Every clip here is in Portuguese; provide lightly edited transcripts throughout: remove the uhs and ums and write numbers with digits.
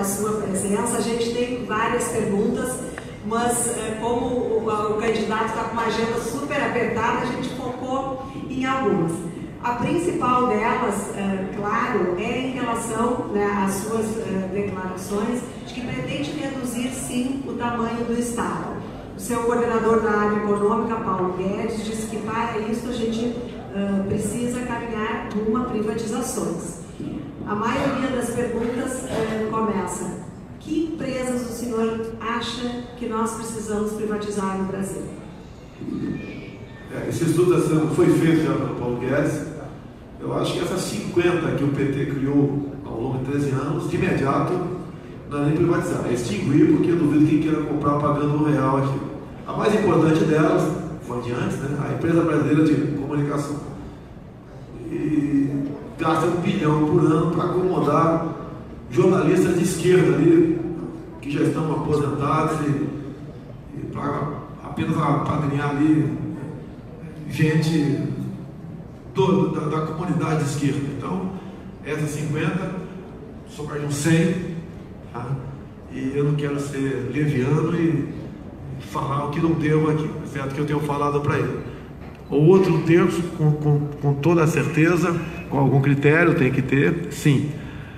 sua presença. A gente tem várias perguntas, mas como o candidato está com uma agenda super apertada, a gente focou em algumas. A principal delas, claro, é em relação, né, às suas declarações de que pretende reduzir, sim, o tamanho do Estado. O seu coordenador da área econômica, Paulo Guedes, disse que para isso a gente precisa caminhar rumo a privatizações. A maioria das perguntas começa: que empresas o senhor acha que nós precisamos privatizar no Brasil? Esse estudo foi feito já pelo Paulo Guedes. Eu acho que essas 50 que o PT criou ao longo de 13 anos, de imediato, não é nem privatizar, é extinguir, porque eu duvido quem queira comprar pagando R$1 aqui. A mais importante delas, foi de antes, né? A Empresa Brasileira de Comunicação. E gasta R$1 bilhão por ano para acomodar jornalistas de esquerda ali, que já estão aposentados, e para apenas apadrinhar ali gente da comunidade de esquerda. Então, essas 50 sobraram 100, tá? E eu não quero ser leviano e falar o que não devo aqui, certo? Que eu tenho falado para ele. O outro terço, com toda certeza, com algum critério, tem que ter, sim.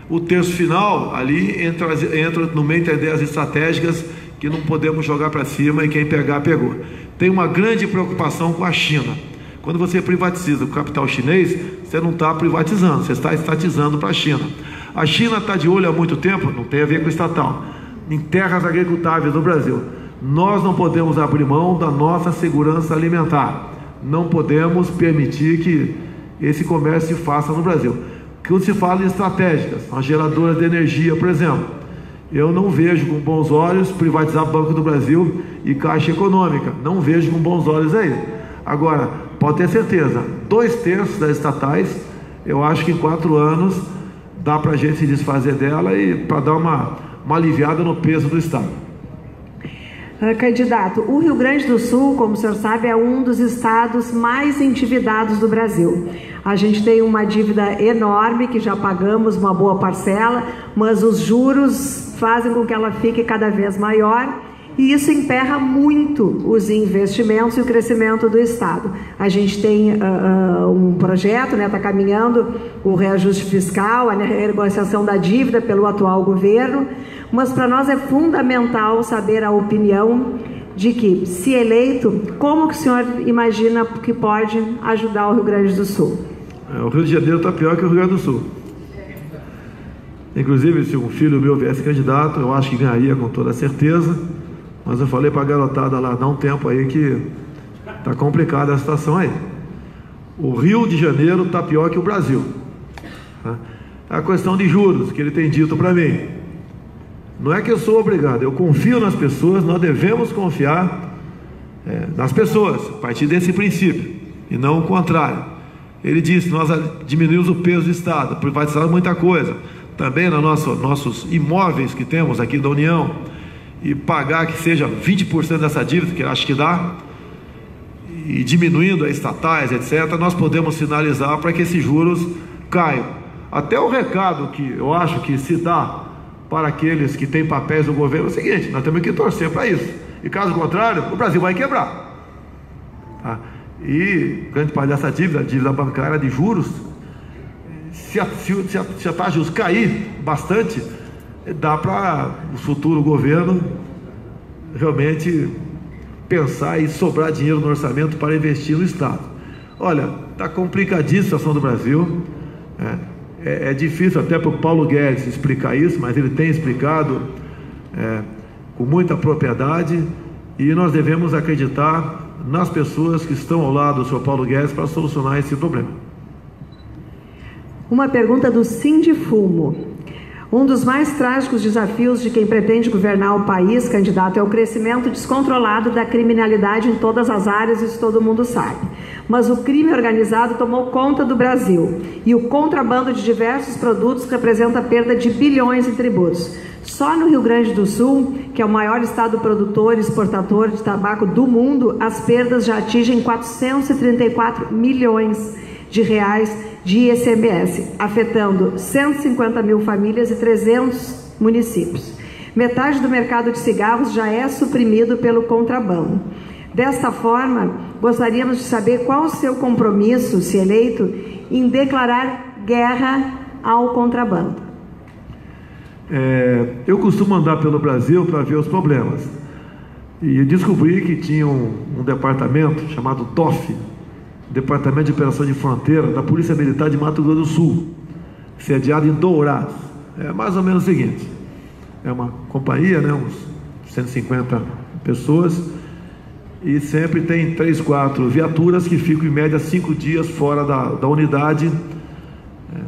O terço final, ali, entra no meio das ideias estratégicas que não podemos jogar para cima e quem pegar, pegou. Tem uma grande preocupação com a China. Quando você privatiza o capital chinês, você não está privatizando, você está estatizando para a China. A China está de olho há muito tempo, não tem a ver com estatal, em terras agricultáveis do Brasil. Nós não podemos abrir mão da nossa segurança alimentar. Não podemos permitir que esse comércio se faça no Brasil. Quando se fala em estratégicas, as geradoras de energia, por exemplo, eu não vejo com bons olhos privatizar Banco do Brasil e Caixa Econômica. Não vejo com bons olhos aí. Agora, pode ter certeza, 2/3 das estatais, eu acho que em 4 anos dá para a gente se desfazer dela e para dar uma aliviada no peso do Estado. Candidato, o Rio Grande do Sul, como o senhor sabe, é um dos estados mais endividados do Brasil. A gente tem uma dívida enorme, que já pagamos uma boa parcela, mas os juros fazem com que ela fique cada vez maior, e isso emperra muito os investimentos e o crescimento do Estado. A gente tem um projeto, né, está caminhando o reajuste fiscal, a renegociação da dívida pelo atual governo, mas para nós é fundamental saber a opinião de que, se eleito, como que o senhor imagina que pode ajudar o Rio Grande do Sul? O Rio de Janeiro está pior que o Rio Grande do Sul. Inclusive, se um filho meu viesse candidato, eu acho que ganharia com toda certeza. Mas eu falei para a garotada lá, dá um tempo aí que está complicada a situação aí. O Rio de Janeiro está pior que o Brasil. É a questão de juros, que ele tem dito para mim. Não é que eu sou obrigado, eu confio nas pessoas, nós devemos confiar nas pessoas, a partir desse princípio, e não o contrário. Ele disse, nós diminuímos o peso do Estado, privatizamos muita coisa, também nos nossos imóveis que temos aqui da União, e pagar que seja 20% dessa dívida, que acho que dá, e diminuindo as estatais, etc., nós podemos sinalizar para que esses juros caiam. Até o recado que eu acho que se dá para aqueles que têm papéis do governo é o seguinte: nós temos que torcer para isso, e caso contrário, o Brasil vai quebrar, tá? E grande parte dessa dívida, a dívida bancária de juros, se a taxa de juros cair bastante, dá para o futuro governo realmente pensar e sobrar dinheiro no orçamento para investir no Estado. Olha, está complicadíssima a situação do Brasil, é difícil até para o Paulo Guedes explicar isso, mas ele tem explicado com muita propriedade, e nós devemos acreditar nas pessoas que estão ao lado do senhor Paulo Guedes para solucionar esse problema. Uma pergunta do Sindifumo. Um dos mais trágicos desafios de quem pretende governar o país, candidato, é o crescimento descontrolado da criminalidade em todas as áreas, isso todo mundo sabe. Mas o crime organizado tomou conta do Brasil, e o contrabando de diversos produtos representa a perda de bilhões em tributos. Só no Rio Grande do Sul, que é o maior estado produtor e exportador de tabaco do mundo, as perdas já atingem 434 milhões de reais de ICMS, afetando 150 mil famílias e 300 municípios. Metade do mercado de cigarros já é suprimido pelo contrabando. Desta forma, gostaríamos de saber qual o seu compromisso, se eleito, em declarar guerra ao contrabando. Eu costumo andar pelo Brasil para ver os problemas. E eu descobri que tinha um departamento chamado DOF, Departamento de Operação de Fronteira, da Polícia Militar de Mato Grosso do Sul, sediado em Dourados. É mais ou menos o seguinte: é uma companhia, né, uns 150 pessoas, e sempre tem 3, 4 viaturas que ficam em média 5 dias fora da unidade,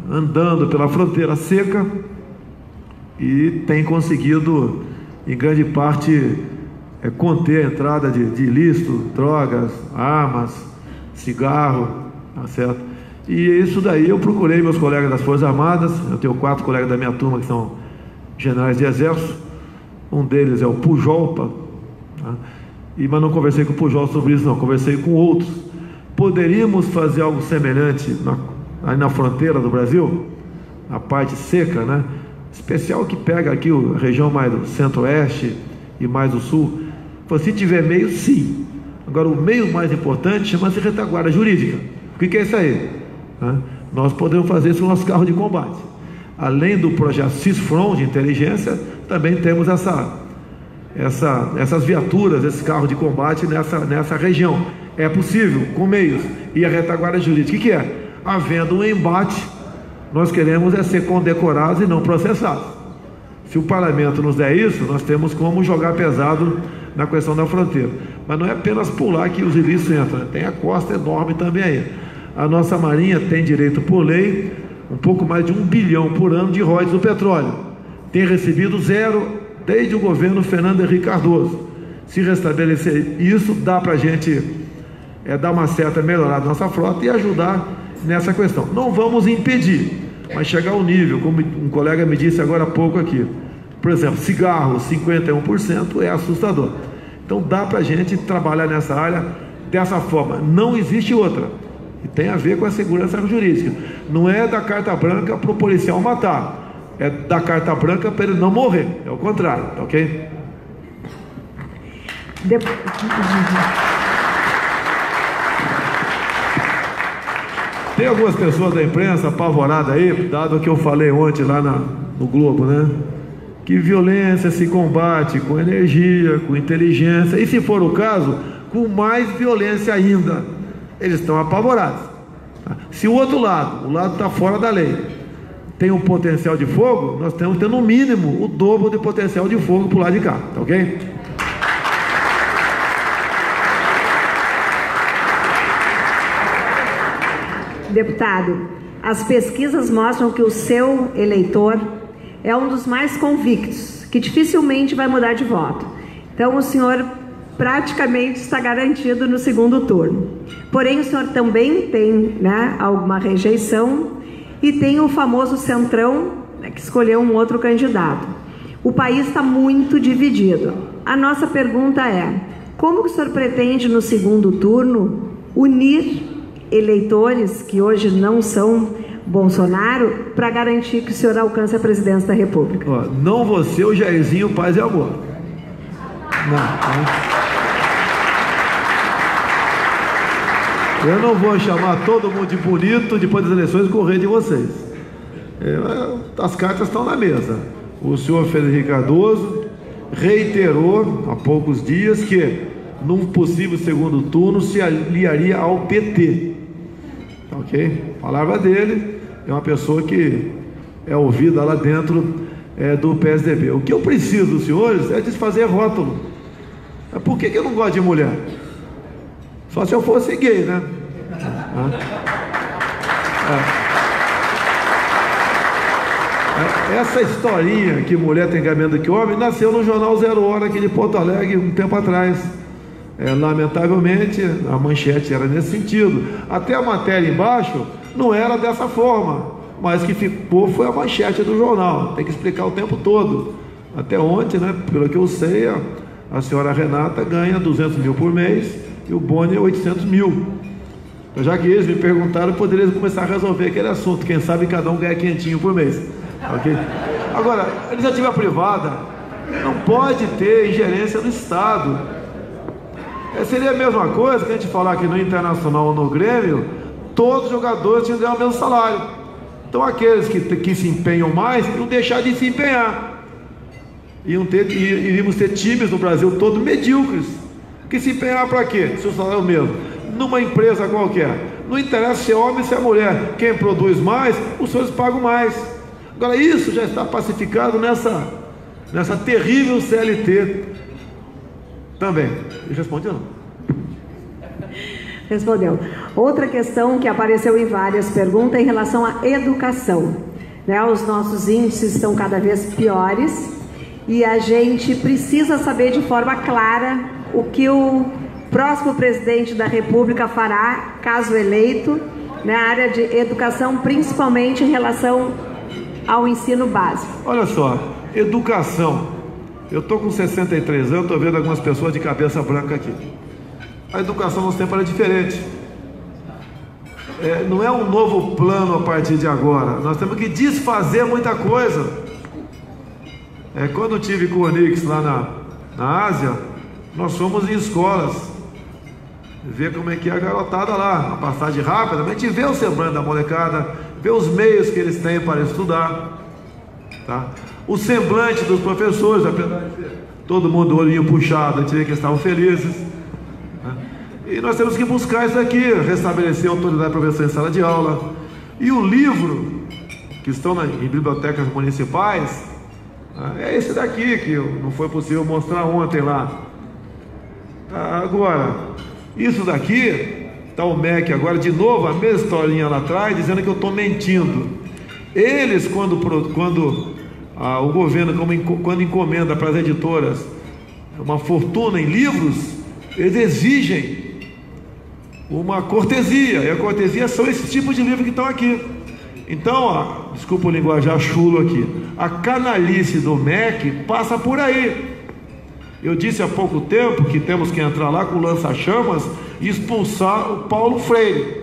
andando pela fronteira seca, e tem conseguido, em grande parte, conter a entrada de ilícito, drogas, armas, cigarro, tá certo? E isso daí eu procurei meus colegas das Forças Armadas. Eu tenho 4 colegas da minha turma que são generais de exército. Um deles é o Pujol, tá? Mas não conversei com o Pujol sobre isso, não, conversei com outros. Poderíamos fazer algo semelhante aí na fronteira do Brasil, na parte seca, né? Especial que pega aqui a região mais do centro-oeste e mais do sul. Se tiver meio, sim. Agora, o meio mais importante chama-se retaguarda jurídica. O que é isso aí? Nós podemos fazer isso com nossos carros de combate. Além do projeto CISFRON de inteligência, também temos essas viaturas, esses carros de combate nessa região. É possível, com meios. E a retaguarda jurídica, o que é? Havendo um embate, nós queremos ser condecorados e não processados. Se o parlamento nos der isso, nós temos como jogar pesado na questão da fronteira. Mas não é apenas pular que os ilícitos entram, tem a costa enorme também aí. A nossa marinha tem direito por lei um pouco mais de 1 bilhão por ano de royalties do petróleo. Tem recebido 0 desde o governo Fernando Henrique Cardoso. Se restabelecer isso, dá para a gente dar uma certa melhorada na nossa frota e ajudar nessa questão. Não vamos impedir, mas chegar ao nível, como um colega me disse agora há pouco aqui, por exemplo, cigarro, 51% é assustador. Então dá para a gente trabalhar nessa área dessa forma. Não existe outra. E tem a ver com a segurança jurídica. Não é da carta branca para o policial matar, é da carta branca para ele não morrer. É o contrário, tá ok? Tem algumas pessoas da imprensa apavoradas aí, dado o que eu falei ontem lá no Globo, né? Que violência se combate com energia, com inteligência, e se for o caso, com mais violência ainda. Eles estão apavorados. Se o outro lado, o lado está fora da lei, tem um potencial de fogo, nós temos que ter no mínimo o dobro de potencial de fogo para o lado de cá, tá ok? Deputado, as pesquisas mostram que o seu eleitor é um dos mais convictos, que dificilmente vai mudar de voto. Então o senhor praticamente está garantido no segundo turno. Porém, o senhor também tem, né, alguma rejeição e tem o famoso Centrão, né, que escolheu um outro candidato. O país está muito dividido. A nossa pergunta é: como que o senhor pretende no segundo turno unir eleitores que hoje não são Bolsonaro para garantir que o senhor alcance a presidência da República? Não vou ser o Jairzinho Paz e Amor. Não. Eu não vou chamar todo mundo de bonito depois das eleições e correr de vocês. As cartas estão na mesa. O senhor Fernando Henrique Cardoso reiterou há poucos dias que num possível segundo turno se aliaria ao PT. Ok? A palavra dele é uma pessoa que é ouvida lá dentro do PSDB. O que eu preciso dos senhores é desfazer rótulo. Por que eu não gosto de mulher? Só se eu fosse gay, né? Essa historinha que mulher tem cabelo que homem nasceu no jornal Zero Hora aqui de Porto Alegre um tempo atrás. Lamentavelmente a manchete era nesse sentido. Até a matéria embaixo não era dessa forma, mas que ficou foi a manchete do jornal. Tem que explicar o tempo todo. Até ontem, né, pelo que eu sei, a senhora Renata ganha 200 mil por mês e o Boni 800 mil. Então, já que eles me perguntaram, eu poderia começar a resolver aquele assunto. Quem sabe cada um ganha 500 por mês. Okay? Agora, a iniciativa privada não pode ter ingerência do Estado. Seria a mesma coisa que a gente falar que no Internacional ou no Grêmio, todos os jogadores tinham que ganhar o mesmo salário. Então aqueles que se empenham mais, iam deixar de se empenhar. Iríamos ter times no Brasil todo medíocres, que se empenhar para quê? Se o salário é o mesmo. Numa empresa qualquer, não interessa se é homem ou se é mulher, quem produz mais, os senhores pagam mais. Agora isso já está pacificado nessa terrível CLT também. Ele respondeu não? Respondeu. Outra questão que apareceu em várias perguntas é em relação à educação, né? Os nossos índices estão cada vez piores e a gente precisa saber de forma clara o que o próximo presidente da República fará, caso eleito, na área de educação, principalmente em relação ao ensino básico. Olha só, educação. Eu estou com 63 anos, estou vendo algumas pessoas de cabeça branca aqui. A educação no tempo era diferente. Não é um novo plano a partir de agora. Nós temos que desfazer muita coisa. Quando eu tive com o Onix lá na Ásia, nós fomos em escolas, ver como é que é a garotada lá, uma passagem rápida, mas a gente vê o semblante da molecada, vê os meios que eles têm para estudar, tá? O semblante dos professores, apesar de ser todo mundo olhinho puxado, a gente vê que eles estavam felizes, né? E nós temos que buscar isso aqui, restabelecer a autoridade de professor em sala de aula. E o livro que estão em bibliotecas municipais é esse daqui, que não foi possível mostrar ontem lá. Agora, isso daqui, está o MEC agora de novo, a mesma historinha lá atrás, dizendo que eu estou mentindo. Eles, quando o governo, quando encomenda para as editoras uma fortuna em livros, eles exigem uma cortesia, e a cortesia são esses tipos de livros que estão aqui. Então, desculpa o linguajar chulo aqui, a canalice do MEC passa por aí. Eu disse há pouco tempo que temos que entrar lá com lança-chamas e expulsar o Paulo Freire.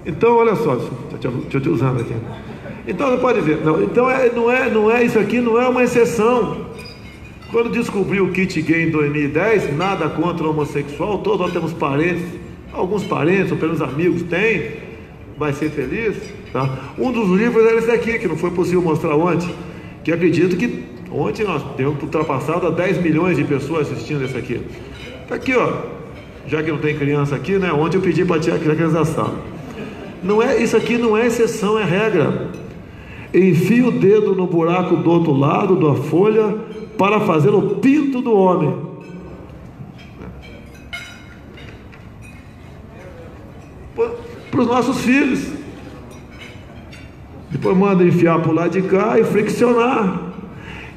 Então, olha só, deixa eu te usando aqui. Então, você pode ver, não é isso aqui, não é uma exceção. Quando descobriu o kit gay em 2010, nada contra o homossexual, todos nós temos parentes, alguns parentes, ou pelo menos amigos têm, vai ser feliz, tá? Um dos livros era esse aqui, que não foi possível mostrar ontem, que acredito que ontem nós temos ultrapassado a 10 milhões de pessoas assistindo esse aqui. Tá aqui, ó, já que não tem criança aqui, né? Ontem eu pedi para tirar a criança da sala. Isso aqui não é exceção, é regra. Enfie o dedo no buraco do outro lado da folha para fazer o pinto do homem. Para os nossos filhos. Depois manda enfiar para o lado de cá e friccionar.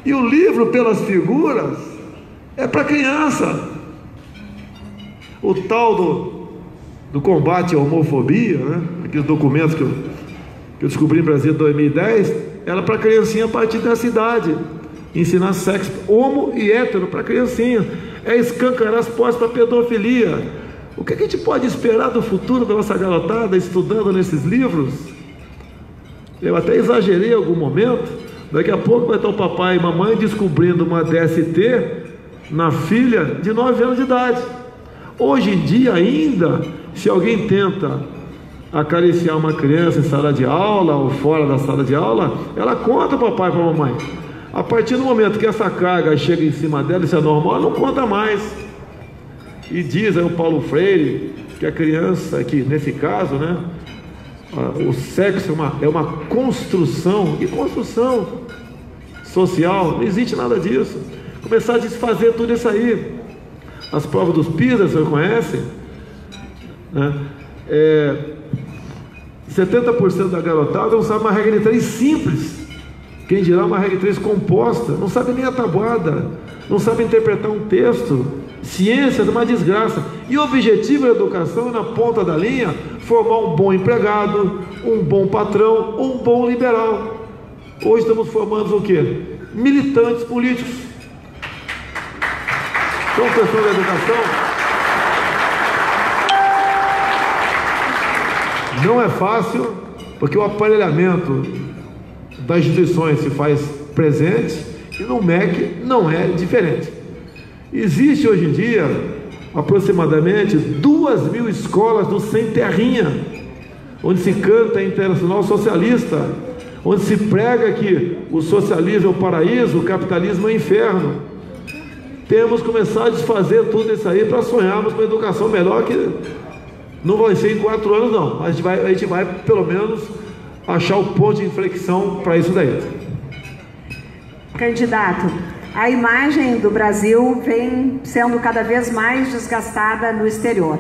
E o livro, pelas figuras, é para criança. O tal do combate à homofobia, né? Aqueles documentos que eu descobri em Brasília em 2010, era para criancinha a partir dessa idade. Ensinar sexo homo e hétero para criancinha. É escancarar as portas para pedofilia. O que a gente pode esperar do futuro da nossa garotada estudando nesses livros? Eu até exagerei em algum momento. Daqui a pouco vai estar o papai e mamãe descobrindo uma DST na filha de 9 anos de idade. Hoje em dia ainda, se alguém tenta acariciar uma criança em sala de aula ou fora da sala de aula, ela conta para o papai e para a mamãe. A partir do momento que essa carga chega em cima dela, isso é normal, ela não conta mais. E diz aí o Paulo Freire que a criança, que nesse caso, né, o sexo é uma construção, e construção social, não existe nada disso. Começar a desfazer tudo isso aí. As provas dos PISA, vocês conhecem, né? 70% da garotada não sabe uma regra de 3 simples. Quem dirá uma regra de 3 composta? Não sabe nem a tabuada, não sabe interpretar um texto. Ciência é uma desgraça. E o objetivo da educação é, na ponta da linha, formar um bom empregado, um bom patrão, um bom liberal. Hoje estamos formando o quê? Militantes políticos. Então, questão da educação, Não é fácil, porque o aparelhamento das instituições se faz presente e no MEC não é diferente. Existe hoje em dia aproximadamente 2.000 escolas do Sem Terrinha, onde se canta a Internacional Socialista, onde se prega que o socialismo é o paraíso, o capitalismo é o inferno. Temos que começar a desfazer tudo isso aí para sonharmos com uma educação melhor, que não vai ser em 4 anos não. A gente vai pelo menos achar o ponto de inflexão para isso daí. Candidato, a imagem do Brasil vem sendo cada vez mais desgastada no exterior.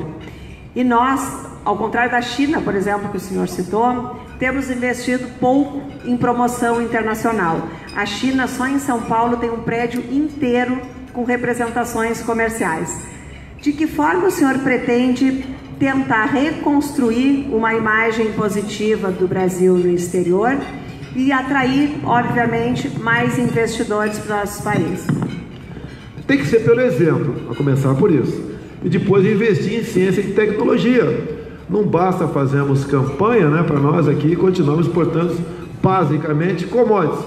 E nós, ao contrário da China, por exemplo, que o senhor citou, temos investido pouco em promoção internacional. A China, só em São Paulo, tem um prédio inteiro com representações comerciais. De que forma o senhor pretende tentar reconstruir uma imagem positiva do Brasil no exterior e atrair, obviamente, mais investidores para o nosso país? Tem que ser pelo exemplo, a começar por isso. E depois investir em ciência e tecnologia. Não basta fazermos campanha, né, para nós aqui e continuamos exportando basicamente commodities.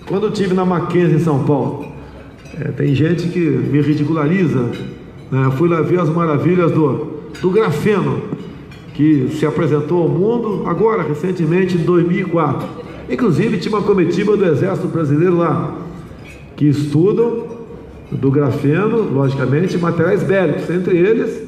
Quando eu estive na Mackenzie em São Paulo, tem gente que me ridiculariza, né? Eu fui lá ver as maravilhas do grafeno, que se apresentou ao mundo agora, recentemente, em 2004. Inclusive, tinha uma comitiva do Exército Brasileiro lá, que estudam do grafeno, logicamente, materiais bélicos, entre eles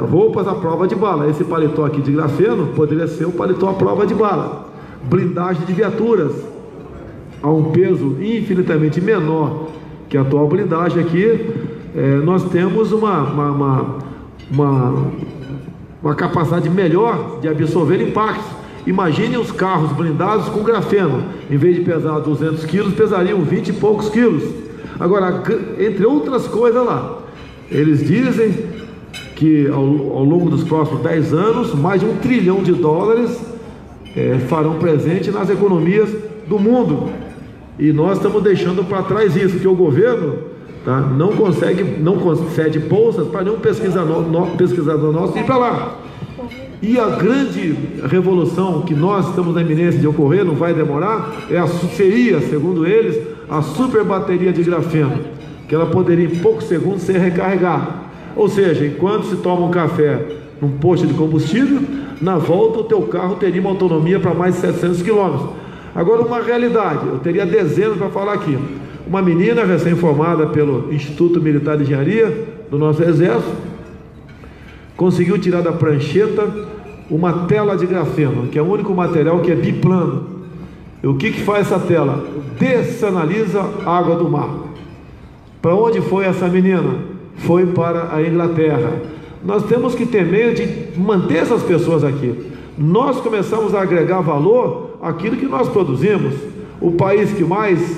roupas à prova de bala. Esse paletó aqui de grafeno poderia ser o paletó à prova de bala. Blindagem de viaturas a um peso infinitamente menor que a atual blindagem aqui. Nós temos uma capacidade melhor de absorver impactos. Imagine os carros blindados com grafeno, em vez de pesar 200 quilos, pesariam 20 e poucos quilos. Agora, entre outras coisas lá, eles dizem que ao longo dos próximos 10 anos, mais de $1 trilhão farão presente nas economias do mundo. E nós estamos deixando para trás isso, porque o governo, tá, não concede bolsas para nenhum pesquisador nosso ir para lá. E a grande revolução que nós estamos na iminência de ocorrer, não vai demorar, seria, segundo eles, a super bateria de grafeno, que ela poderia em poucos segundos ser recarregada. Ou seja, enquanto se toma um café num posto de combustível, na volta o teu carro teria uma autonomia para mais de 700 quilômetros. Agora, uma realidade, eu teria dezenas para falar aqui. Uma menina recém-formada pelo Instituto Militar de Engenharia do nosso Exército conseguiu tirar da prancheta uma tela de grafeno, que é o único material que é biplano. E o que faz essa tela? Dessanaliza a água do mar. Para onde foi essa menina? Foi para a Inglaterra. Nós temos que ter meio de manter essas pessoas aqui. Nós começamos a agregar valor àquilo que nós produzimos. O país que mais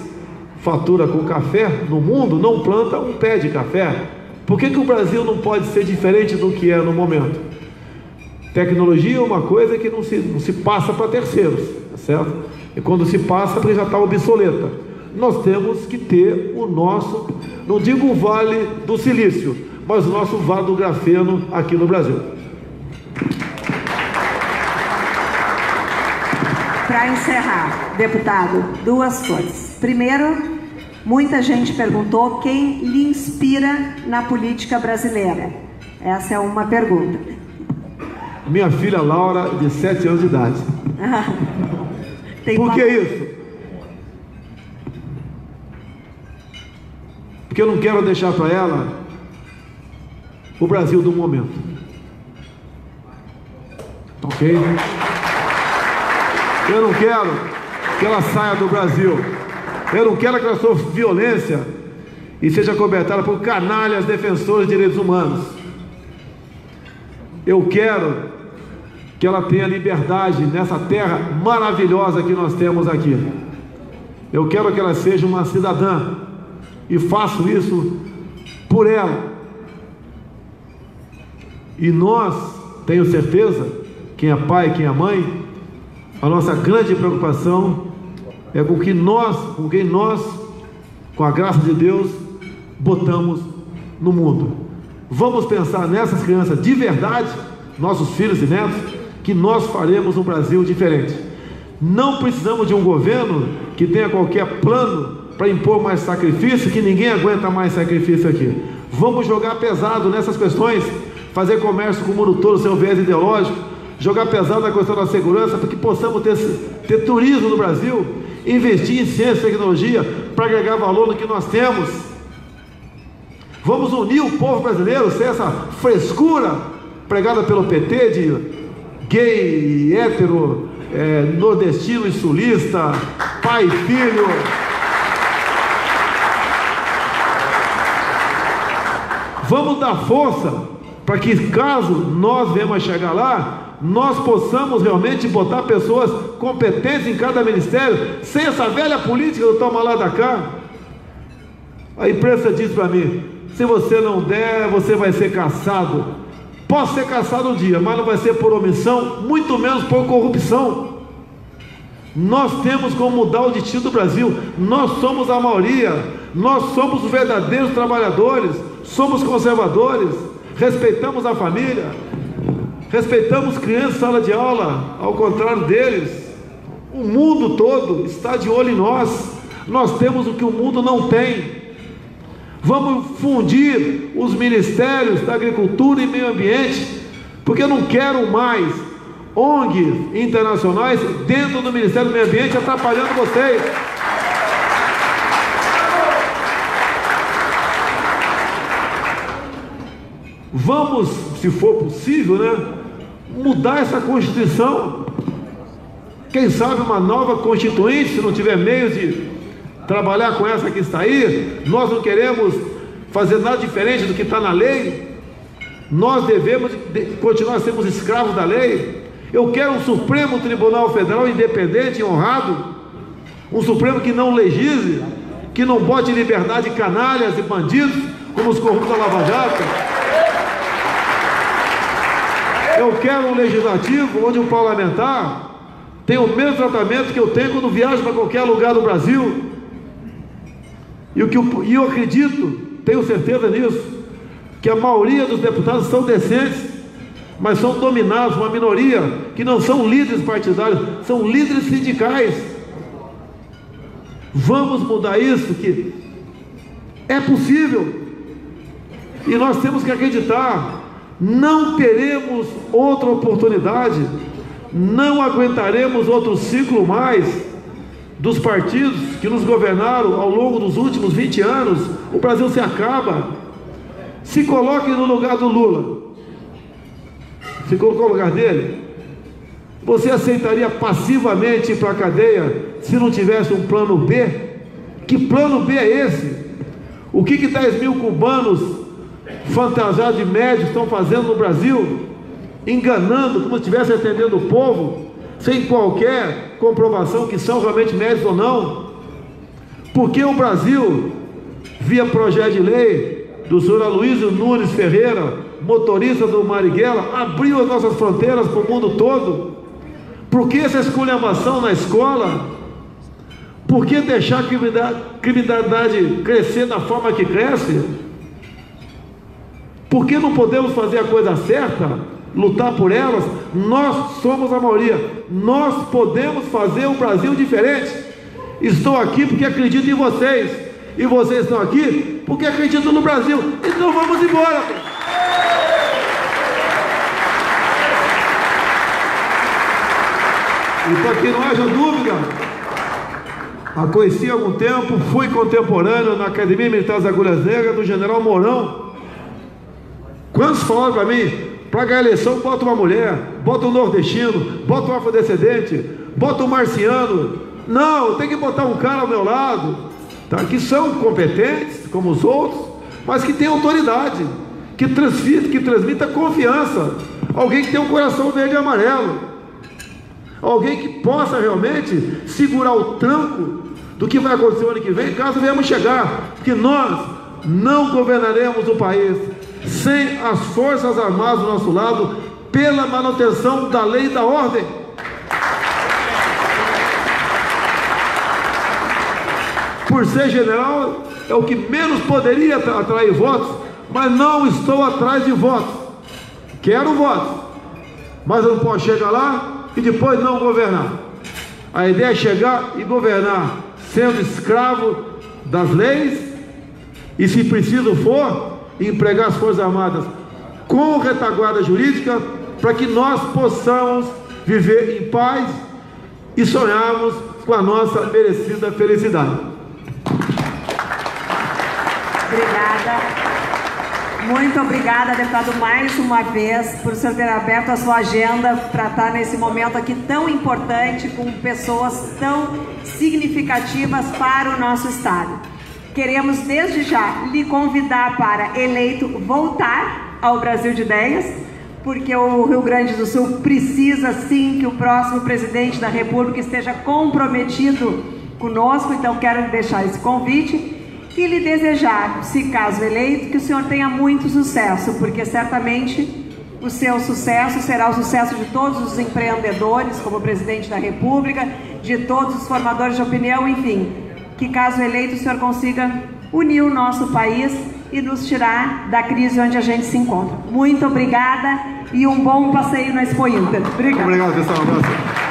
fatura com café no mundo não planta um pé de café. Por que o Brasil não pode ser diferente do que é no momento? Tecnologia é uma coisa que não se passa para terceiros, tá certo? E quando se passa, já está obsoleta. Nós temos que ter o nosso, não digo o Vale do Silício, mas o nosso Vale do Grafeno aqui no Brasil. Para encerrar, deputado, 2 coisas. Primeiro, muita gente perguntou quem lhe inspira na política brasileira. Essa é uma pergunta. Minha filha Laura, de 7 anos de idade. Por que isso? Porque eu não quero deixar para ela o Brasil do momento. Ok? Eu não quero que ela saia do Brasil. Eu não quero que ela sofra violência e seja cobertada por canalhas defensores de direitos humanos. Eu quero que ela tenha liberdade nessa terra maravilhosa que nós temos aqui. Eu quero que ela seja uma cidadã e faço isso por ela. E nós, tenho certeza, quem é pai, quem é mãe, a nossa grande preocupação é com quem nós, com a graça de Deus, botamos no mundo. Vamos pensar nessas crianças de verdade, nossos filhos e netos, que nós faremos um Brasil diferente. Não precisamos de um governo que tenha qualquer plano para impor mais sacrifício, que ninguém aguenta mais sacrifício aqui. Vamos jogar pesado nessas questões, fazer comércio com o mundo todo, sem o viés ideológico, jogar pesado na questão da segurança, para que possamos ter turismo no Brasil, investir em ciência e tecnologia para agregar valor no que nós temos. Vamos unir o povo brasileiro, sem essa frescura pregada pelo PT de gay, hétero, nordestino e sulista, pai e filho. Vamos dar força para que, caso nós venhamos a chegar lá, nós possamos realmente botar pessoas competentes em cada ministério, sem essa velha política do toma lá da cá. A imprensa diz para mim: se você não der, você vai ser caçado. Posso ser caçado um dia, mas não vai ser por omissão, muito menos por corrupção. Nós temos como mudar o destino do Brasil. Nós somos a maioria, nós somos os verdadeiros trabalhadores, somos conservadores, respeitamos a família, respeitamos crianças em sala de aula, ao contrário deles. O mundo todo está de olho em nós. Nós temos o que o mundo não tem. Vamos fundir os ministérios da agricultura e meio ambiente, porque eu não quero mais ONGs internacionais dentro do Ministério do Meio Ambiente atrapalhando vocês. Vamos, se for possível, mudar essa Constituição. Quem sabe uma nova Constituinte, se não tiver meios de trabalhar com essa que está aí. Nós não queremos fazer nada diferente do que está na lei. Nós devemos continuar sendo escravos da lei. Eu quero um Supremo Tribunal Federal independente e honrado, um Supremo que não legisle, que não bote em liberdade canalhas e bandidos como os corruptos da Lava Jato. Eu quero um legislativo onde o parlamentar tem o mesmo tratamento que eu tenho quando viajo para qualquer lugar do Brasil. E eu acredito, tenho certeza nisso, que a maioria dos deputados são decentes, mas são dominados, uma minoria, que não são líderes partidários, são líderes sindicais. Vamos mudar isso, que é possível, e nós temos que acreditar. Não teremos outra oportunidade, não aguentaremos outro ciclo mais dos partidos que nos governaram ao longo dos últimos 20 anos. O Brasil se acaba. Se coloque no lugar do Lula. Se colocou no lugar dele, você aceitaria passivamente ir para a cadeia se não tivesse um plano B? Que plano B é esse? O que 10 mil cubanos fantasiados de médicos estão fazendo no Brasil? Enganando, como se estivesse atendendo o povo, sem qualquer comprovação que são realmente médicos ou não. Porque o Brasil, via projeto de lei do senhor Aloysio Nunes Ferreira, motorista do Marighella, abriu as nossas fronteiras para o mundo todo? Por que essa esculhambação na escola? Por que deixar a criminalidade crescer da forma que cresce? Por que não podemos fazer a coisa certa? Lutar por elas? Nós somos a maioria. Nós podemos fazer um Brasil diferente. Estou aqui porque acredito em vocês, e vocês estão aqui porque acreditam no Brasil. Então vamos embora. E para que não haja dúvida, a conheci há algum tempo, fui contemporâneo na Academia Militar das Agulhas Negras do General Mourão. Quantos falaram para mim: para ganhar a eleição, bota uma mulher, bota um nordestino, bota um afrodescendente, bota um marciano? Não, tem que botar um cara ao meu lado, tá? Que são competentes, como os outros, mas que tem autoridade, que transmita confiança, alguém que tem um coração verde e amarelo, alguém que possa realmente segurar o tranco do que vai acontecer o ano que vem, caso venhamos chegar, porque nós não governaremos o país sem as forças armadas do nosso lado, pela manutenção da lei e da ordem. Por ser general, é o que menos poderia atrair votos, mas não estou atrás de votos. Quero votos, mas eu não posso chegar lá e depois não governar. A ideia é chegar e governar sendo escravo das leis e, se preciso for, empregar as Forças Armadas com retaguarda jurídica para que nós possamos viver em paz e sonharmos com a nossa merecida felicidade. Obrigada. Muito obrigada, deputado, mais uma vez, por o senhor ter aberto a sua agenda para estar nesse momento aqui tão importante, com pessoas tão significativas para o nosso estado. Queremos, desde já, lhe convidar para, eleito, voltar ao Brasil de Ideias, porque o Rio Grande do Sul precisa, sim, que o próximo presidente da República esteja comprometido conosco. Então, quero deixar esse convite e lhe desejar, se caso eleito, que o senhor tenha muito sucesso, porque certamente o seu sucesso será o sucesso de todos os empreendedores, como presidente da República, de todos os formadores de opinião, enfim, que caso eleito o senhor consiga unir o nosso país e nos tirar da crise onde a gente se encontra. Muito obrigada e um bom passeio na Expo Inter. Obrigada. Obrigado, pessoal.